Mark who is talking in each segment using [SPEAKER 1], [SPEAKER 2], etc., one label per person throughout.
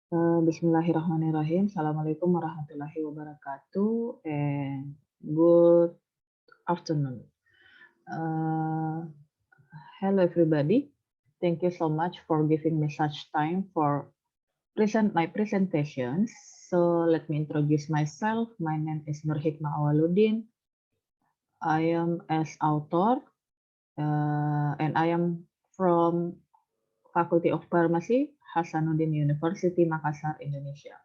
[SPEAKER 1] Bismillahirrahmanirrahim. Assalamualaikum warahmatullahi wabarakatuh, and good afternoon. Uh, Hello, everybody. Thank you so much for giving me such time for present my presentations. So let me introduce myself. My name is Nur Hikmah Awaluddin. I am as author, and I am from Faculty of Pharmacy, Hasanuddin University, Makassar, Indonesia.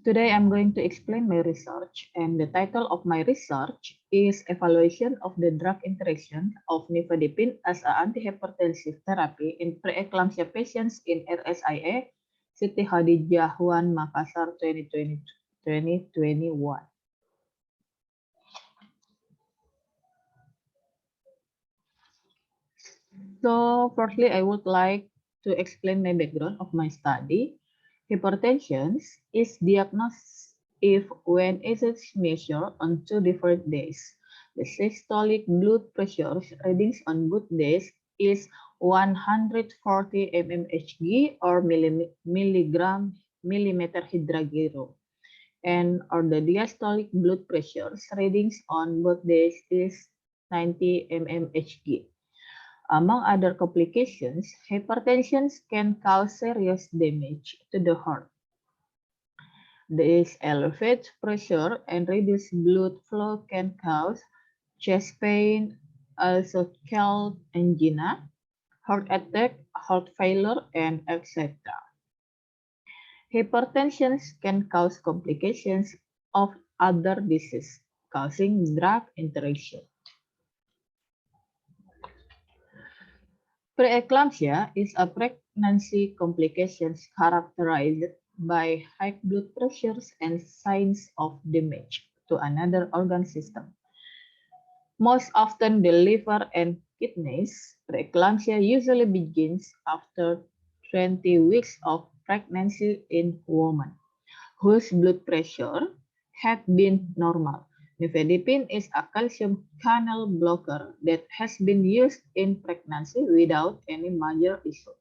[SPEAKER 1] Today I'm going to explain my research, and the title of my research is Evaluation of the Drug Interaction of Nifedipine as an Antihypertensive Therapy in Preeclampsia Patients in RSIA, Siti Khadijah-Huan, Makassar 2021. So firstly, I would like to explain my background of my study. Hypertension is diagnosed if when it is measured on 2 different days. The systolic blood pressure readings on both days is 140 mmHg or millimeter hydrogero. And or the diastolic blood pressure readings on both days is 90 mmHg. Among other complications, hypertension can cause serious damage to the heart. This elevated pressure and reduced blood flow can cause chest pain, also called angina, heart attack, heart failure, and etc. Hypertension can cause complications of other diseases, causing drug interaction. Preeclampsia is a pregnancy complication characterized by high blood pressures and signs of damage to another organ system. Most often the liver and kidneys. Preeclampsia usually begins after 20 weeks of pregnancy in women whose blood pressure had been normal. Nifedipine is a calcium channel blocker that has been used in pregnancy without any major issue.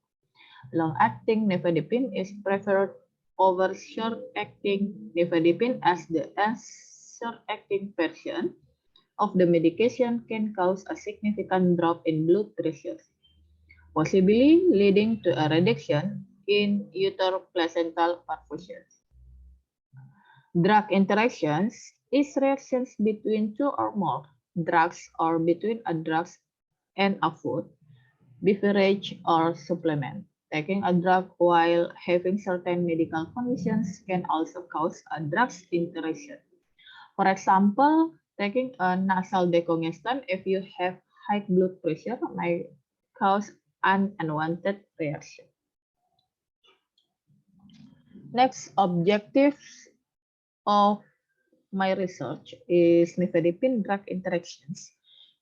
[SPEAKER 1] Long-acting nifedipine is preferred over short-acting nifedipine as the short-acting version of the medication can cause a significant drop in blood pressure, possibly leading to a reduction in uteroplacental perfusion. Drug interactions is reactions between two or more drugs or between a drug and a food, beverage, or supplement. Taking a drug while having certain medical conditions can also cause a drug interaction. For example, taking a nasal decongestant if you have high blood pressure might cause an unwanted reaction. Next, objectives of my research is nifedipine drug interactions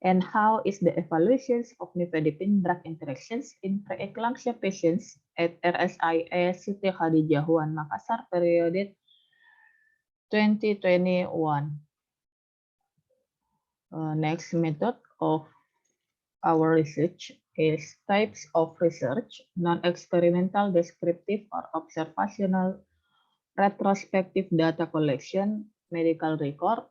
[SPEAKER 1] and how is the evaluations of nifedipine drug interactions in preeclampsia patients at RSIA Siti Khadijah-Huan, Makassar period 2021. Next method of our research is types of research, non-experimental, descriptive, or observational, retrospective data collection, medical record,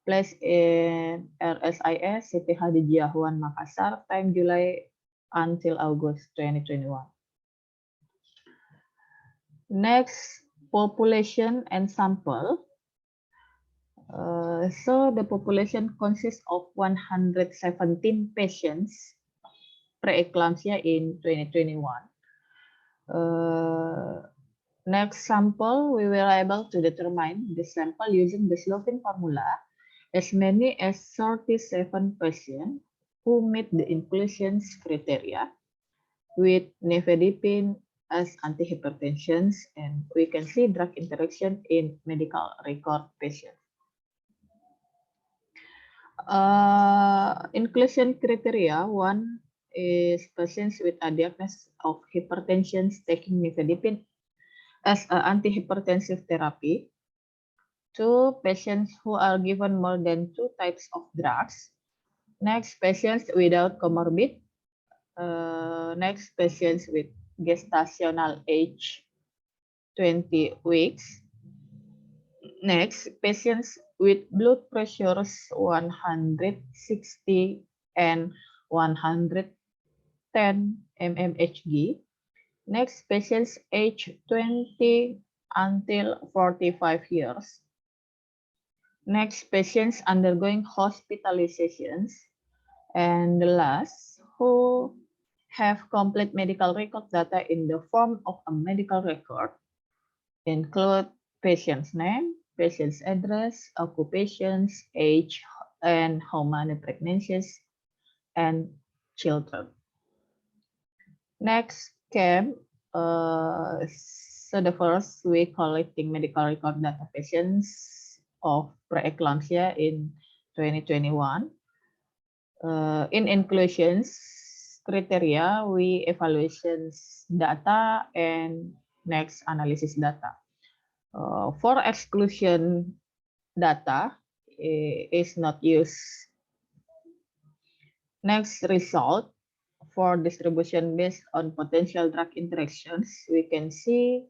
[SPEAKER 1] place in RSIS Siti Khadijah-Huan, Makassar, time July until August 2021. Next, population and sample. So the population consists of 117 patients preeclampsia in 2021. Next sample, we were able to determine the sample using the Slovene formula. As many as 37 patients who meet the inclusion criteria with nifedipine as antihypertension, and we can see drug interaction in medical record patients. Inclusion criteria, one is patients with a diagnosis of hypertension taking nifedipine as an antihypertensive therapy. 2, patients who are given more than 2 types of drugs. Next, patients without comorbid. Next, patients with gestational age 20 weeks. Next, patients with blood pressures 160 and 110 mmHg. Next, patients age 20 until 45 years. Next, patients undergoing hospitalizations. And the last, who have complete medical record data in the form of a medical record, include patient's name, patient's address, occupations, age, and how many pregnancies and children. Next came, so the first we collecting medical record data patients of preeclampsia in 2021. In inclusions criteria, we evaluations data and next analysis data. For exclusion data is not used. Next result, for distribution based on potential drug interactions, we can see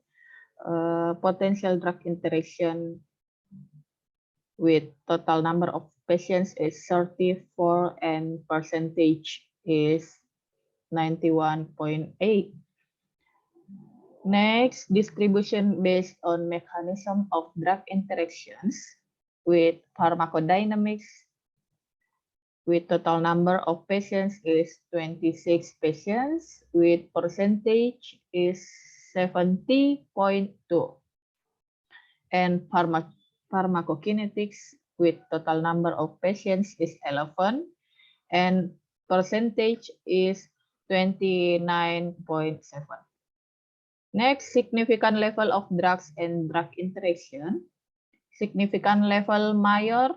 [SPEAKER 1] potential drug interaction with total number of patients is 34 and percentage is 91.8. Next, distribution based on mechanism of drug interactions with pharmacodynamics with total number of patients is 26 patients with percentage is 70.2. And pharmacokinetics with total number of patients is 11 and percentage is 29.7. Next, significant level of drugs and drug interaction. Significant level major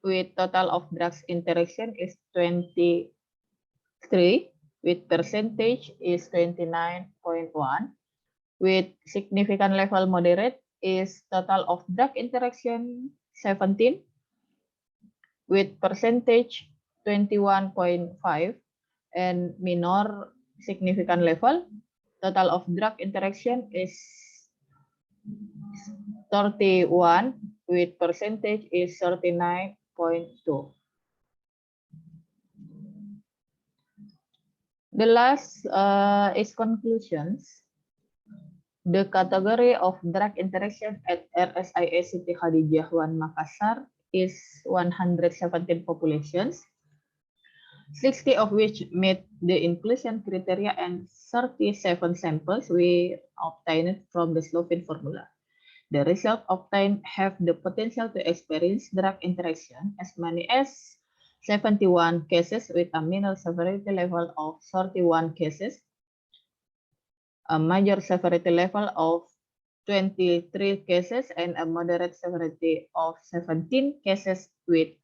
[SPEAKER 1] with total of drugs interaction is 23 with percentage is 29.1. With significant level moderate is total of drug interaction 17 with percentage 21.5, and minor significant level total of drug interaction is 31 with percentage is 39.2. The last is conclusions. The category of drug interaction at RSIS Siti Khadijah 1 Makassar is 117 populations, 60 of which meet the inclusion criteria and 37 samples we obtained from the Slovene formula. The result obtained have the potential to experience drug interaction as many as 71 cases with a minor severity level of 31 cases, a major severity level of 23 cases, and a moderate severity of 17 cases with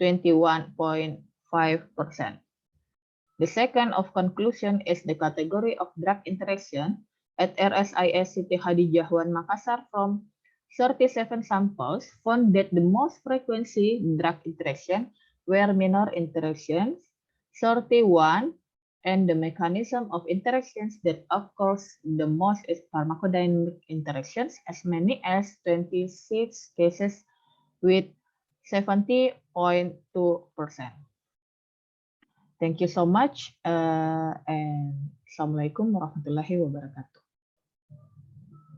[SPEAKER 1] 21.5%. The second of conclusion is the category of drug interaction at RSIS Siti Khadijah 1 Makassar from 37 samples found that the most frequency drug interaction were minor interactions, 31, and the mechanism of interactions that occurs the most is pharmacodynamic interactions, as many as 26 cases with 70.2%. Thank you so much, and Assalamualaikum warahmatullahi wabarakatuh.